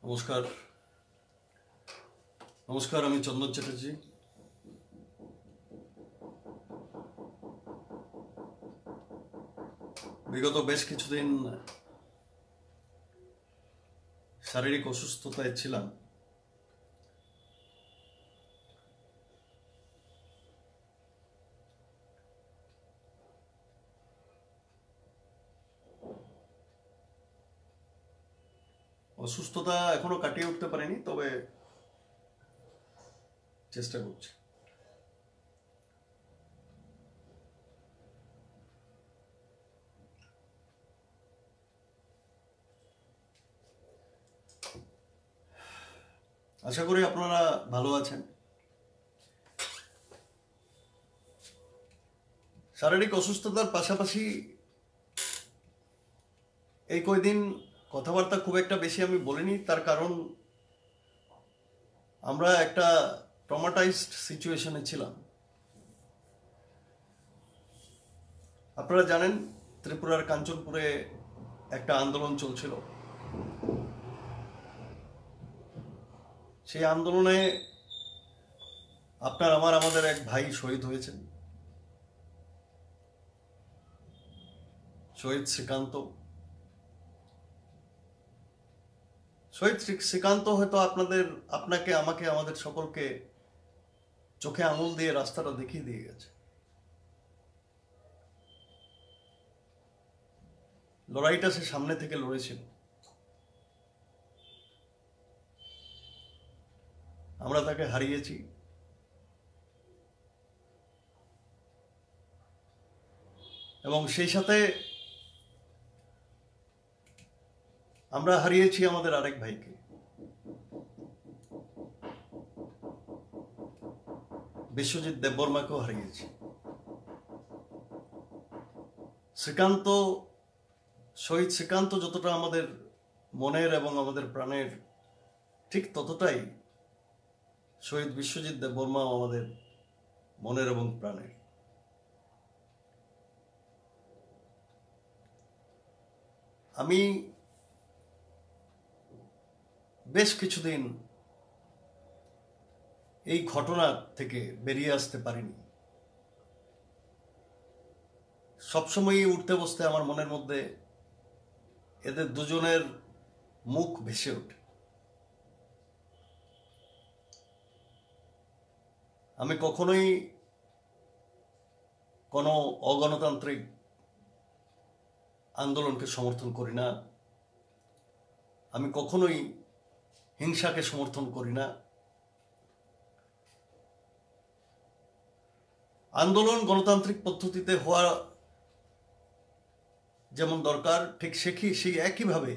নমস্কার নমস্কার আমি চন্দন চ্যাটার্জি। বিগত বেশ কিছুদিন শারীরিক অসুস্থতায় ছিলাম। অসুস্থতা এখনো কাটিয়ে উঠতে পারিনি, তবে চেষ্টা করছি। আশা করি আপনারা ভালো আছেন। শারীরিক অসুস্থতার পাশাপাশি এই কয়দিন কথাবার্তা খুব একটা বেশি আমি বলিনি, তার কারণ আমরা একটা ট্রমাটাইজড সিচুয়েশনে ছিলাম। আপনারা জানেন, ত্রিপুরার কাঞ্চনপুরে একটা আন্দোলন চলছিল। সেই আন্দোলনে আমাদের এক ভাই শহীদ হয়েছেন, শহীদ শ্রীকান্ত। হয়তো আপনাকে, আমাকে, আমাদের সকলকে চোখে আঙুল দিয়ে রাস্তাটা দেখিয়ে দিয়ে গেছে। লড়াইটা সে সামনে থেকে লড়েছিল। আমরা তাকে হারিয়েছি। এবং সেই সাথে আমরা হারিয়েছি আমাদের আরেক ভাইকে, বিশ্বজিৎ দেববর্মাকেও হারিয়েছি। শহীদ শ্রীকান্ত যতটা আমাদের মনের এবং আমাদের প্রাণের, ঠিক ততটাই শহীদ বিশ্বজিৎ দেববর্মাও আমাদের মনের এবং প্রাণের। আমি বেশ কিছুদিন এই ঘটনা থেকে বেরিয়ে আসতে পারিনি। সবসময়ই উঠতে বসতে আমার মনের মধ্যে এদের দুজনের মুখ ভেসে ওঠে। আমি কখনোই কোনো অগণতান্ত্রিক আন্দোলনকে সমর্থন করি না। আমি কখনোই হিংসাকে সমর্থন করি না। আন্দোলন গণতান্ত্রিক পদ্ধতিতে হওয়া যেমন দরকার, ঠিক সেই একইভাবে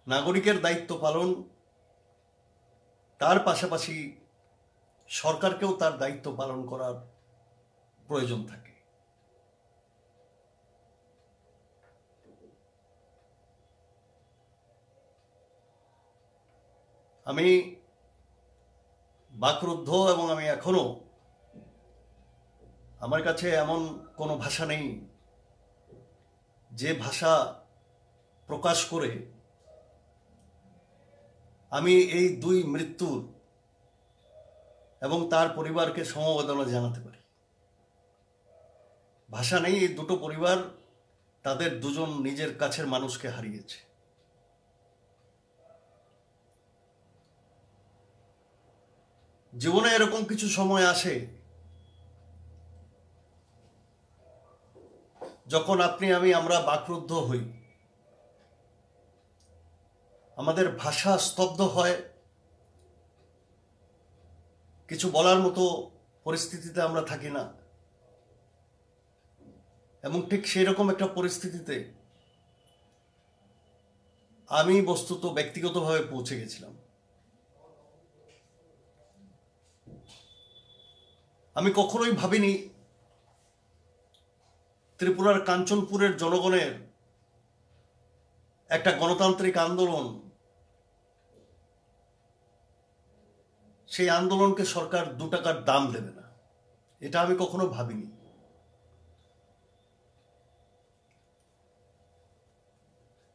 নাগরিকের দায়িত্ব পালন, তার পাশাপাশি সরকারকেও তার দায়িত্ব পালন করার প্রয়োজন থাকে। আমি বাকরুদ্ধ এবং আমি এখনো, আমার কাছে এমন কোনো ভাষা নেই যে ভাষা প্রকাশ করে আমি এই দুই মৃত্যুর এবং তার পরিবারকে সমবেদনা জানাতে পারি। ভাষা নেই। এই দুটো পরিবার তাদের দুজন নিজের কাছের মানুষকে হারিয়েছে। জীবনে এরকম কিছু সময় আসে যখন আমরা বাকরুদ্ধ হই, আমাদের ভাষা স্তব্ধ হয়, কিছু বলার মতো পরিস্থিতিতে আমরা থাকি না। এবং ঠিক সেই রকম একটা পরিস্থিতিতে আমি বস্তুত ব্যক্তিগতভাবে পৌঁছে গেছিলাম। আমি কখনোই ভাবিনি ত্রিপুরার কাঞ্চনপুরের জনগণের একটা গণতান্ত্রিক আন্দোলন, সেই আন্দোলনকে সরকার 2 টাকার দাম দেবে না। এটা আমি কখনো ভাবিনি।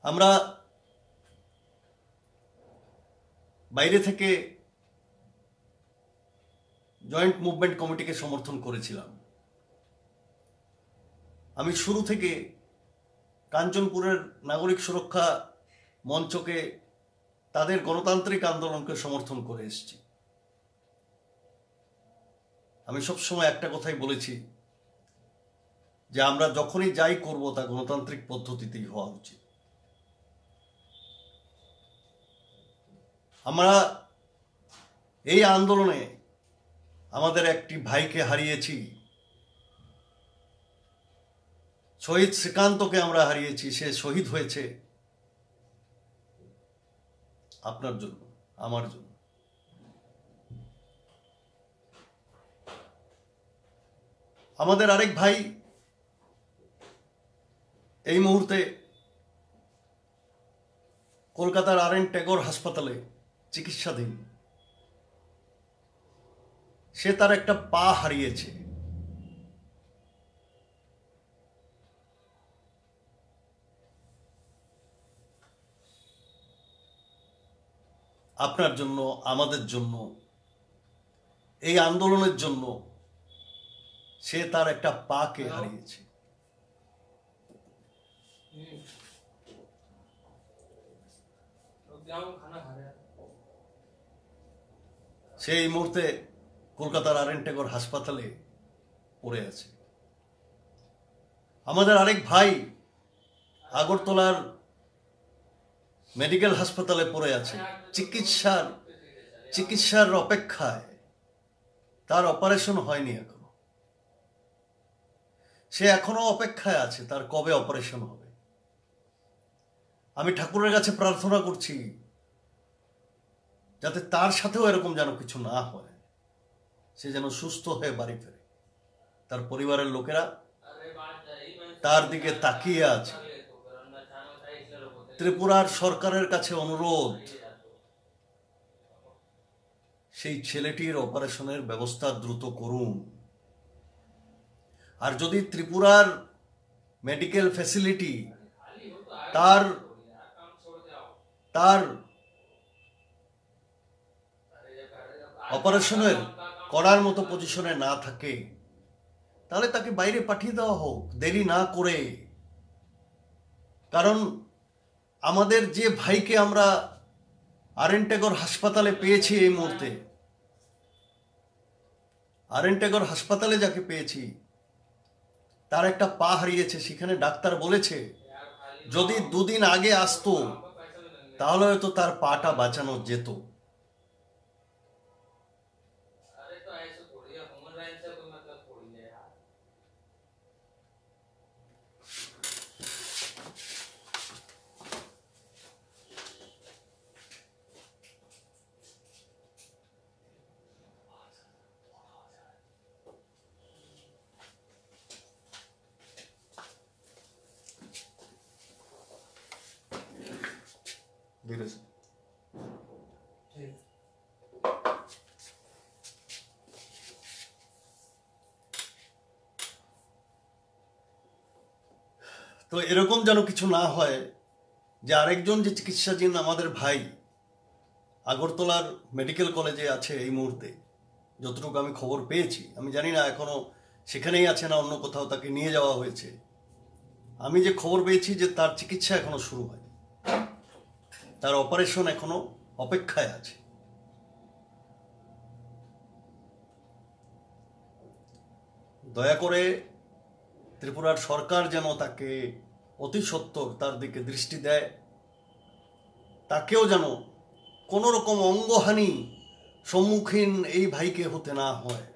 আমরা বাইরে থেকে জয়েন্ট মুভমেন্ট কমিটিকে সমর্থন করেছিলাম। আমি শুরু থেকে কাঞ্চনপুরের নাগরিক সুরক্ষা মঞ্চকে, তাদের গণতান্ত্রিক আন্দোলনকে সমর্থন করে এসেছি। আমি সবসময় একটা কথাই বলেছি যে আমরা যখনই যাই করব তা গণতান্ত্রিক পদ্ধতিতেই হওয়া উচিত। আমরা এই আন্দোলনে আমাদের একটি ভাইকে হারিয়েছি, শহীদ শ্রীকান্তকে আমরা হারিয়েছি। সে শহীদ হয়েছে আপনার জন্য, আমার জন্য। আমাদের আরেক ভাই এই মুহূর্তে কলকাতার আর.এন. ট্যাগর হাসপাতালে চিকিৎসাধীন। সে তার একটা পা হারিয়েছে। আপনার জন্য, আমাদের জন্য, এই আন্দোলনের জন্য সে তার একটা পাকে হারিয়েছে। সে এই মুহূর্তে কলকাতার আর.এন. ট্যাগর হাসপাতালে পড়ে আছে। আমাদের আরেক ভাই আগরতলার মেডিকেল হাসপাতালে পড়ে আছে, চিকিৎসার অপেক্ষায়। তার অপারেশন হয়নি এখনো। সে এখনো অপেক্ষায় আছে তার কবে অপারেশন হবে। আমি ঠাকুরের কাছে প্রার্থনা করছি যাতে তার সাথেও এরকম যেন কিছু না হয়, সে যেন সুস্থ হয়ে বাড়ি ফেরে। তার পরিবারের লোকেরা তার দিকে তাকিয়ে আছে। ত্রিপুরার সরকারের কাছে অনুরোধ, সেই ছেলেটির অপারেশনের ব্যবস্থা দ্রুত করুন। আর যদি ত্রিপুরার মেডিকেল ফ্যাসিলিটি তার অপারেশনের করার মতো পজিশনে না থাকে, তাহলে তাকে বাইরে পাঠিয়ে দেওয়া হোক, দেরি না করে। কারণ আমাদের যে ভাইকে আমরা আর.এন. ট্যাগর হাসপাতালে পেয়েছি, এই মুহূর্তে আর.এন. ট্যাগর হাসপাতালে যাকে পেয়েছি, তার একটা পা হারিয়েছে। সেখানে ডাক্তার বলেছে যদি 2 দিন আগে আসতো তাহলে হয়তো তার পাটা বাঁচানো যেত। তো এরকম যেন কিছু না হয় যে আরেকজন যে চিকিৎসাধীন আমাদের ভাই আগরতলার মেডিকেল কলেজে আছে এই মুহূর্তে, যতটুকু আমি খবর পেয়েছি। আমি জানি না এখনো সেখানেই আছে না অন্য কোথাও তাকে নিয়ে যাওয়া হয়েছে। আমি যে খবর পেয়েছি যে তার চিকিৎসা এখনো শুরু হয়নি, তার অপারেশন এখনো অপেক্ষায় আছে। দয়া করে ত্রিপুরার সরকার যেন তাকে অতি সত্বর তার দিকে দৃষ্টি দেয়, তাকেও যেন কোনো রকম অঙ্গহানি সম্মুখীন এই ভাইকে হতে না হয়।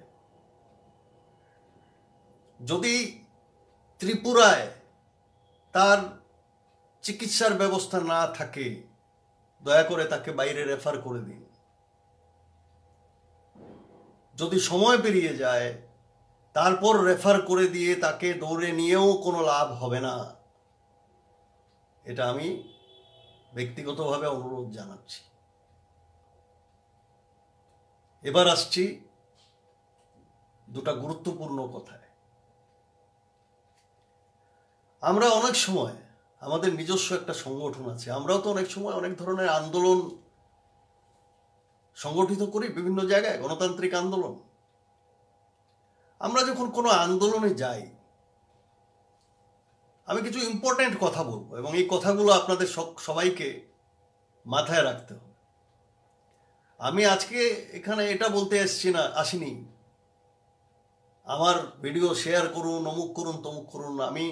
যদি ত্রিপুরায় তার চিকিৎসার ব্যবস্থা না থাকে, দয়া করে তাকে বাইরে রেফার করে দিন। যদি সময় পেরিয়ে যায় তারপর রেফার করে দিয়ে তাকে দৌড়ে নিয়েও কোনো লাভ হবে না। এটা আমি ব্যক্তিগতভাবে অনুরোধ জানাচ্ছি। এবার আসছি দুটা গুরুত্বপূর্ণ কথায়। আমরা অনেক সময়, আমাদের নিজস্ব একটা সংগঠন আছে, আমরাও তো অনেক সময় অনেক ধরনের আন্দোলন সংগঠিত করি বিভিন্ন জায়গায় গণতান্ত্রিক আন্দোলন। আমরা যখন কোনো আন্দোলনে যাই, আমি কিছু ইম্পর্টেন্ট কথা বলবো এবং এই কথাগুলো আপনাদের সবাইকে মাথায় রাখতে হবে। আমি আজকে এখানে এটা বলতে আসিনি আমার ভিডিও শেয়ার করুন, অমুক করুন, তমুক করুন। আমি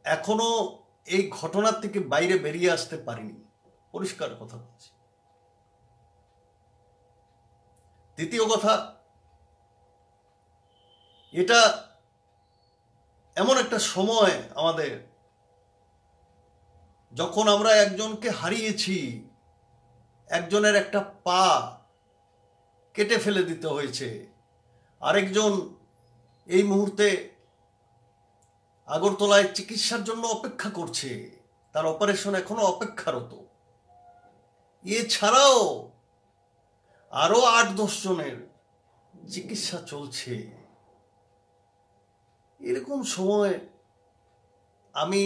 এখনো এই ঘটনার থেকে বাইরে বেরিয়ে আসতে পারিনি, পরিষ্কার কথা বলছি। দ্বিতীয় কথা, এটা এমন একটা সময় আমাদের, যখন আমরা একজনকে হারিয়েছি, একজনের একটা পা কেটে ফেলে দিতে হয়েছে, আরেকজন এই মুহূর্তে আগরতলায় চিকিৎসার জন্য অপেক্ষা করছে, তার অপারেশন এখনো অপেক্ষারত। এছাড়াও আরো 8-10 জনের চিকিৎসা চলছে। এরকম সময় আমি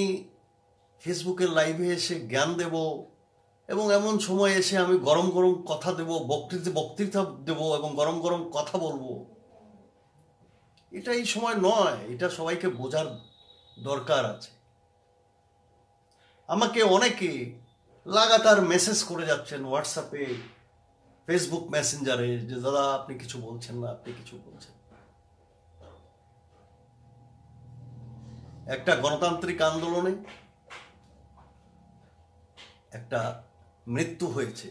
ফেসবুকের লাইভে এসে জ্ঞান দেব এবং এমন সময় এসে আমি গরম গরম কথা দেব, বক্তৃতা দেব এবং গরম গরম কথা বলবো, এটা এই সময় নয়। এটা সবাইকে বোঝার দরকার আছে। আমাকে অনেকে লাগাতার মেসেজ করে যাচ্ছেন হোয়াটসঅ্যাপে, ফেসবুক মেসেঞ্জারে, যে দাদা আপনি কিছু বলছেন না, আপনি কিছু বলছেন। একটা গণতান্ত্রিক আন্দোলনে একটা মৃত্যু হয়েছে,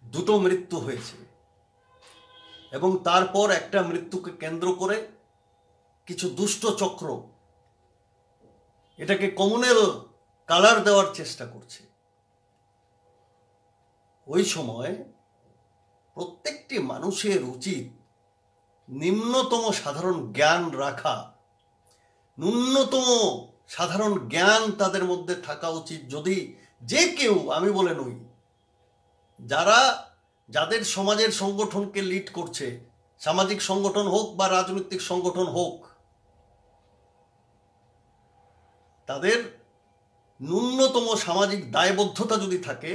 2টো মৃত্যু হয়েছে, এবং তারপর একটা মৃত্যুকে কেন্দ্র করে কিছু দুষ্ট চক্র এটাকে কমিউনাল কালার দেওয়ার চেষ্টা করছে। ওই সময় প্রত্যেকটি মানুষের উচিত নিম্নতম সাধারণ জ্ঞান রাখা, ন্যূনতম সাধারণ জ্ঞান তাদের মধ্যে থাকা উচিত। যদি যে কেউ, আমি বলে নই, যাদের সমাজের সংগঠনকে লিড করছে, সামাজিক সংগঠন হোক বা রাজনৈতিক সংগঠন হোক, তাদের ন্যূনতম সামাজিক দায়বদ্ধতা যদি থাকে,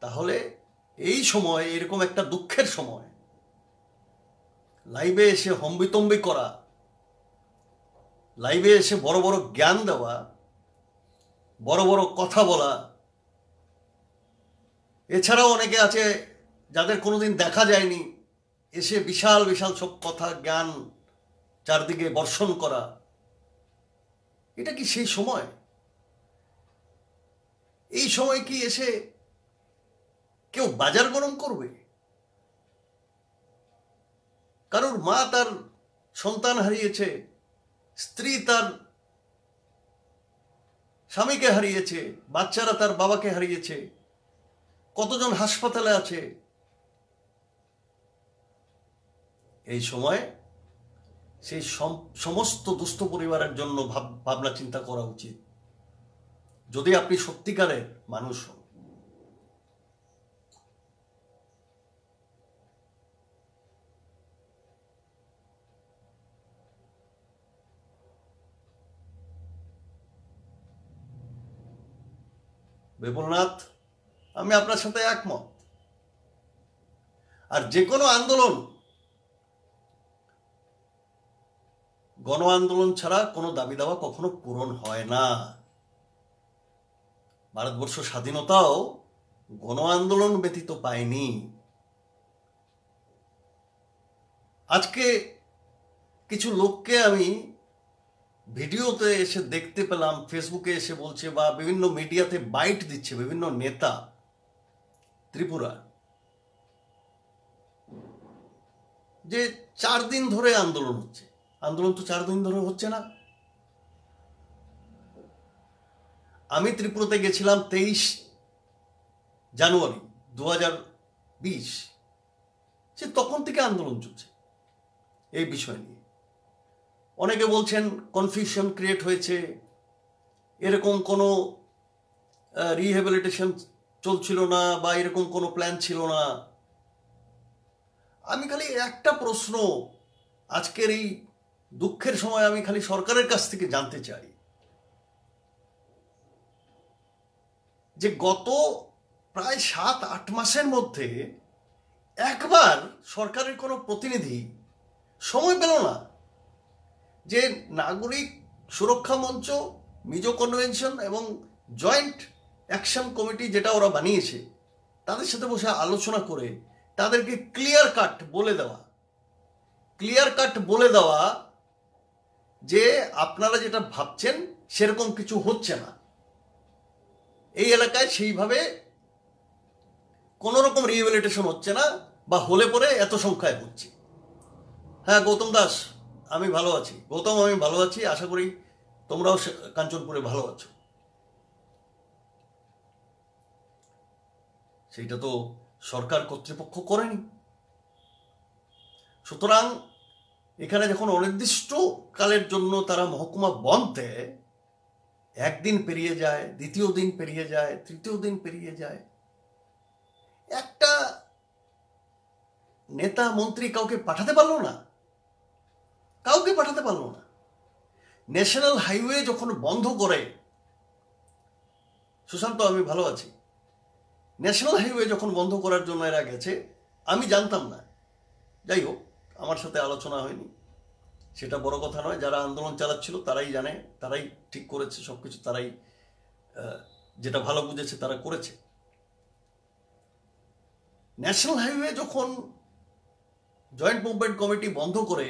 তাহলে এই সময়, এরকম একটা দুঃখের সময়, লাইভে এসে হম্বিতম্বি করা, লাইভে এসে বড় বড় জ্ঞান দেওয়া, বড় বড় কথা বলা, এছাড়াও অনেকে আছে যাদের কোনোদিন দেখা যায়নি, এসে বিশাল বিশাল সব কথা জ্ঞান চারদিকে বর্ষণ করা, এটা কি সেই সময়? এই সময় কি এসে কেউ বাজার গরম করবে? কারোর মা তার সন্তান হারিয়েছে, স্ত্রী তার স্বামীকে হারিয়েছে, বাচ্চারা তার বাবাকে হারিয়েছে, কতজন হাসপাতালে আছে। এই সময় সেই সমস্ত দুস্থ পরিবারের জন্য ভাবনা চিন্তা করা উচিত, যদি আপনি সত্যিকারের মানুষ হন। বিপুলনাথ, আমি আপনার সাথে একমত। আর যে কোনো আন্দোলন, গণ আন্দোলন ছাড়া কোনো দাবি দাওয়া কখনো পূরণ হয় না। ভারতবর্ষ স্বাধীনতাও গণ আন্দোলন ব্যতীত পায়নি। আজকে কিছু লোককে আমি ভিডিওতে এসে দেখতে পেলাম, ফেসবুকে এসে বলছে বা বিভিন্ন মিডিয়াতে বাইট দিচ্ছে বিভিন্ন নেতা, ত্রিপুরা, যে 4 দিন ধরে আন্দোলন হচ্ছে। আন্দোলন তো 4 দিন ধরে হচ্ছে না। আমি ত্রিপুরাতে গেছিলাম 23 জানুয়ারি 2020, সে তখন থেকে আন্দোলন চলছে এই বিষয় নিয়ে। অনেকে বলছেন কনফিউশন ক্রিয়েট হয়েছে, এরকম কোনো রিহ্যাবিলিটেশন চলছিল না বা এরকম কোনো প্ল্যান ছিল না। আমি খালি একটা প্রশ্ন আজকের এই দুঃখের সময় আমি খালি সরকারের কাছ থেকে জানতে চাই, যে গত প্রায় 7-8 মাসের মধ্যে একবার সরকারের কোনো প্রতিনিধি সময় পেল না যে নাগরিক সুরক্ষা মঞ্চ, মিজো কনভেনশন এবং জয়েন্ট অ্যাকশন কমিটি যেটা ওরা বানিয়েছে তাদের সাথে বসে আলোচনা করে তাদেরকে ক্লিয়ার কাট বলে দেওয়া যে আপনারা যেটা ভাবছেন সেরকম কিছু হচ্ছে না, এই এলাকায় সেইভাবে কোনো রকম রিহ্যাবিলিটেশন হচ্ছে না, বা হলে পরে এত সংখ্যায় হচ্ছে। হ্যাঁ গৌতম দাস, আমি ভালো আছি। গৌতম, আমি ভালো আছি, আশা করি তোমরাও কাঞ্চনপুরে ভালো আছো। সেইটা তো সরকার কর্তৃপক্ষ করেনি। সুতরাং এখানে যখন অনির্দিষ্ট কালের জন্য তারা মহকুমা বন্ধ দেয়, একদিন পেরিয়ে যায়, দ্বিতীয় দিন পেরিয়ে যায়, তৃতীয় দিন পেরিয়ে যায়, একটা নেতা মন্ত্রী কাউকে পাঠাতে পারলো না। ন্যাশনাল হাইওয়ে যখন বন্ধ করে, সুশান্ত আমি ভালো আছি, ন্যাশনাল হাইওয়ে যখন বন্ধ করার জন্য এরা গেছে, আমি জানতাম না। যাই হোক, আমার সাথে আলোচনা হয়নি, সেটা বড় কথা নয়। যারা আন্দোলন চালাচ্ছিল তারাই জানে, তারাই ঠিক করেছে সবকিছু, তারাই যেটা ভালো বুঝেছে তারা করেছে। ন্যাশনাল হাইওয়ে যখন জয়েন্ট মুভমেন্ট কমিটি বন্ধ করে,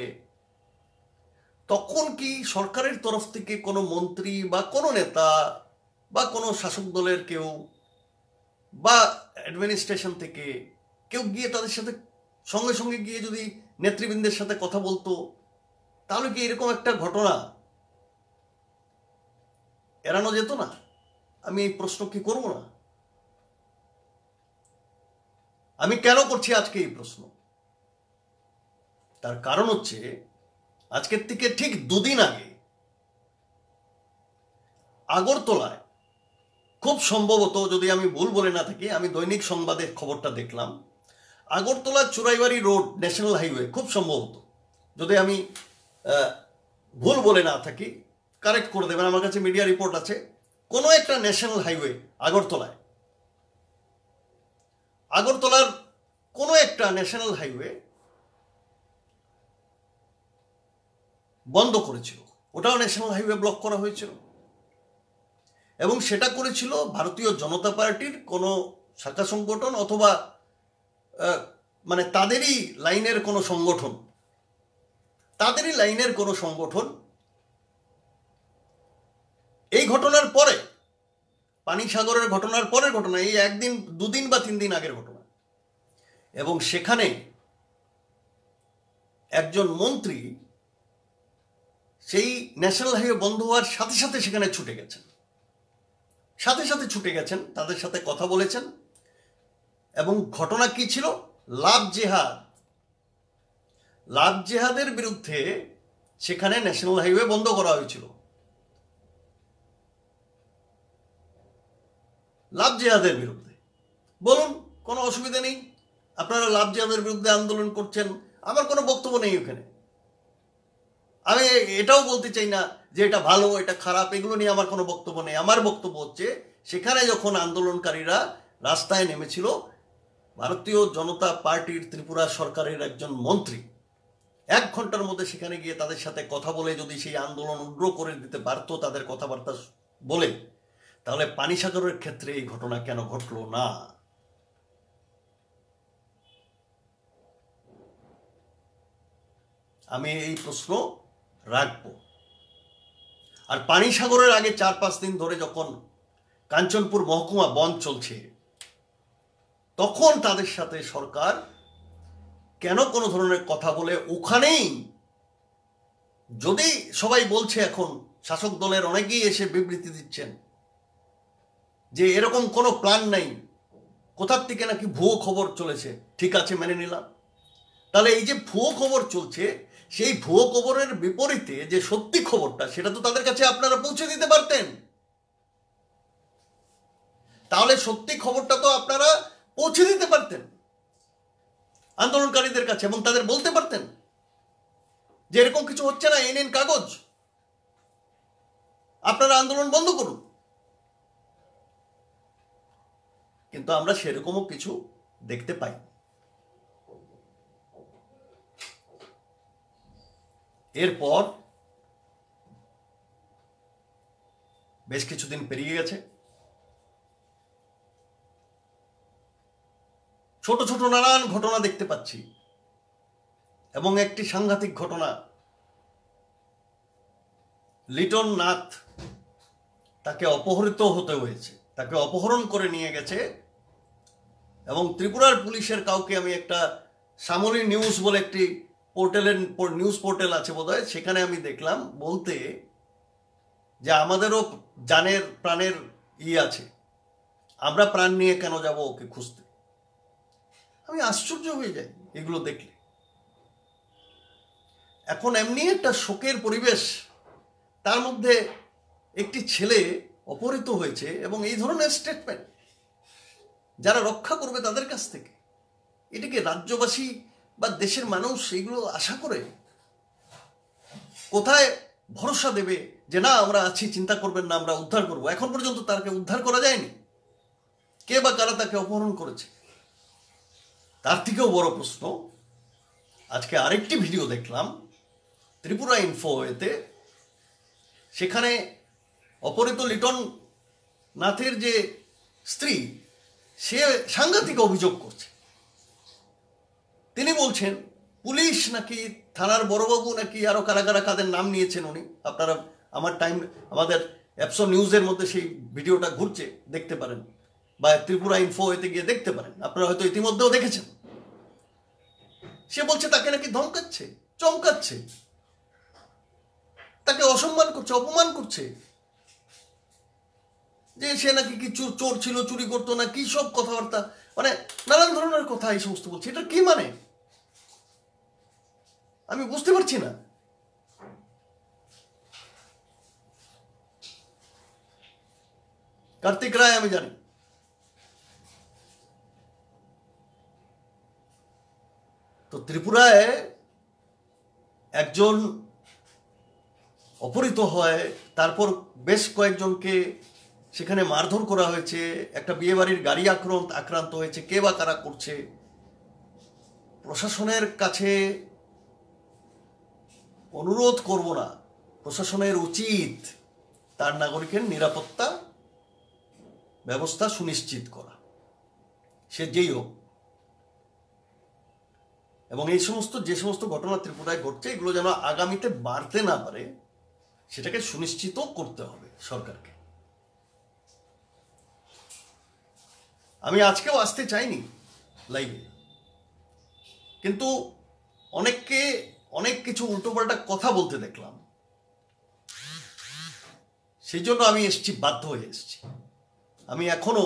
তখন কি সরকারের তরফ থেকে কোনো মন্ত্রী বা কোনো নেতা বা কোনো শাসক দলের কেউ বা অ্যাডমিনিস্ট্রেশন থেকে কেউ গিয়ে তাদের সাথে সঙ্গে সঙ্গে গিয়ে যদি নেতৃবৃন্দের সাথে কথা বলতো, তাহলে কি এরকম একটা ঘটনা এড়ানো যেত না? আমি এই প্রশ্ন কি করব না? আমি কেন করছি আজকে এই প্রশ্ন? তার কারণ হচ্ছে, আজকের থেকে ঠিক 2 দিন আগে আগরতলায়, খুব সম্ভবত যদি আমি ভুল বলে না থাকি, আমি দৈনিক সংবাদের খবরটা দেখলাম, Agartala Churaibari road national highway, খুব সম্ভবত, যদি আমি ভুল বলে না থাকি কারেক্ট করে দেবেন, আমার কাছে মিডিয়া রিপোর্ট আছে, কোনো একটা ন্যাশনাল হাইওয়ে আগরতলার কোনো একটা ন্যাশনাল হাইওয়ে বন্ধ করেছিল। ওটাও ন্যাশনাল হাইওয়ে ব্লক করা হয়েছিল, এবং সেটা করেছিল ভারতীয় জনতা পার্টির কোনো শাখা সংগঠন অথবা মানে তাদেরই লাইনের কোনো সংগঠন। এই ঘটনার পরে, পানিসাগরের ঘটনার পরের ঘটনা, এই 1 দিন 2 দিন বা 3 দিন আগের ঘটনা, এবং সেখানে একজন মন্ত্রী সেই ন্যাশনাল হাইওয়ে বন্ধ হওয়ার সাথে সাথে সেখানে ছুটে গেছেন, তাদের সাথে কথা বলেছেন। এবং ঘটনা কি ছিল? লাভ জেহাদের বিরুদ্ধে সেখানে ন্যাশনাল হাইওয়ে বন্ধ করা হয়েছিল। লাভ জেহাদের বিরুদ্ধে, বলুন, কোনো অসুবিধা নেই, আপনারা লাভ জেহাদের বিরুদ্ধে আন্দোলন করছেন, আমার কোনো বক্তব্য নেই ওখানে। আমি এটাও বলতে চাই না যে এটা ভালো, এটা খারাপ, এগুলো নিয়ে আমার কোনো বক্তব্য নেই। আমার বক্তব্য হচ্ছে, সেখানে যখন আন্দোলনকারীরা রাস্তায় নেমেছিল, ভারতীয় জনতা পার্টির ত্রিপুরা সরকারের একজন মন্ত্রী 1 ঘন্টার মধ্যে সেখানে গিয়ে তাদের সাথে কথা বলে যদি সেই আন্দোলন উগ্র করে দিতে পারত তাদের কথাবার্তা বলে, তাহলে পানিসাগরের ক্ষেত্রে এই ঘটনা কেন ঘটল না? আমি এই প্রশ্ন রাখবো। আর পানিসাগরের আগে 4-5 দিন ধরে যখন কাঞ্চনপুর মহকুমা বন্ধ চলছে, তখন তাদের সাথে সরকার কেন কোনো ধরনের কথা বলে ওখানেই, যদি সবাই বলছে এখন শাসক দলের অনেকেই এসে বিবৃতি দিচ্ছেন যে এরকম কোনো প্ল্যান নাই, কোথার থেকে নাকি ভুয়ো খবর চলেছে, ঠিক আছে মেনে নিলাম, তাহলে এই যে ভুয়ো খবর চলছে, সেই ভুয়ো খবরের বিপরীতে যে সত্যি খবরটা, সেটা তো তাদের কাছে আপনারা পৌঁছে দিতে পারতেন। তাহলে সত্যি খবরটা তো আপনারা পৌঁছে দিতে পারতেন আন্দোলনকারীদের কাছে, এবং তাদের বলতে পারতেন যে এরকম কিছু হচ্ছে না, এই নিন কাগজ, আপনারা আন্দোলন বন্ধ করুন। কিন্তু আমরা সেরকমও কিছু দেখতে পাই। এরপর বেশ কিছুদিন পেরিয়ে গেছে, ছোট ছোট নানান ঘটনা দেখতে পাচ্ছি, এবং একটি সাংঘাতিক ঘটনা, লিটন নাথ, তাকে অপহৃত হতে হয়েছে, তাকে অপহরণ করে নিয়ে গেছে। এবং ত্রিপুরার পুলিশের কাউকে, আমি একটা শ্যামলী নিউজ বলে একটি পোর্টালের নিউজ পোর্টাল আছে বোধহয়, সেখানে আমি দেখলাম বলতে যে আমাদেরও জানের প্রাণের আছে, আমরা প্রাণ নিয়ে কেন যাব ওকে খুঁজতে। আমি আশ্চর্য হয়ে যাই এগুলো দেখলে। এখন এমনি একটা শোকের পরিবেশ, তার মধ্যে একটি ছেলে অপহৃত হয়েছে, এবং এই ধরনের স্টেটমেন্ট যারা রক্ষা করবে তাদের কাছ থেকে, এটাকে রাজ্যবাসী বা দেশের মানুষ এগুলো আশা করে? কোথায় ভরসা দেবে যে না আমরা আছি, চিন্তা করবেন না, আমরা উদ্ধার করব? এখন পর্যন্ত তাকে উদ্ধার করা যায়নি। কে বা কারা তাকে অপহরণ করেছে? তার থেকেও বড় প্রশ্ন, আজকে আরেকটি ভিডিও দেখলাম ত্রিপুরা ইনফোতে, সেখানে অপহৃত লিটন নাথের যে স্ত্রী, সে সাংঘাতিক অভিযোগ করছে। তিনি বলছেন পুলিশ নাকি, থানার বড়বাবু নাকি, আরো কারা কারা কাদের নাম নিয়েছেন উনি, আপনারা আমাদের অ্যাপসো নিউজের মধ্যে সেই ভিডিওটা ঘুরছে, দেখতে পারেন, বা ত্রিপুরা ইনফো এতে গিয়ে দেখতে পারেন, আপনারা হয়তো ইতিমধ্যেও দেখেছেন। সে বলছে তাকে নাকি ধমকাচ্ছে, চমকাচ্ছে, তাকে অসম্মান করছে, অপমান করছে, যে সে নাকি কি চোর ছিল, চুরি করতো না, কি সব কথাবার্তা, মানে নানান ধরনের কথা এই সমস্ত বলছে। এটা কি মানে আমি বুঝতে পারছি না। কার্তিক রায় আমি জানি, তো ত্রিপুরায় একজন অপহৃত হয়, তারপর বেশ কয়েকজনকে সেখানে মারধর করা হয়েছে, একটা বিয়ে বাড়ির গাড়ি আক্রান্ত হয়েছে, কে বা কারা করছে। প্রশাসনের কাছে অনুরোধ করব না, প্রশাসনের উচিত তার নাগরিকের নিরাপত্তা ব্যবস্থা সুনিশ্চিত করা, সে যেই হোক। এবং এই সমস্ত যে সমস্ত ঘটনা ত্রিপুরায় ঘটছে, এগুলো যেন আগামীতে বাড়তে না পারে, সেটাকে সুনিশ্চিত করতে হবে সরকারকে। আমি আজকেও আসতে চাইনি লাইভে, কিন্তু অনেককে অনেক কিছু উল্টোপাল্টা কথা বলতে দেখলাম, সেই জন্য আমি এসছি, বাধ্য হয়ে এসছি। আমি এখনো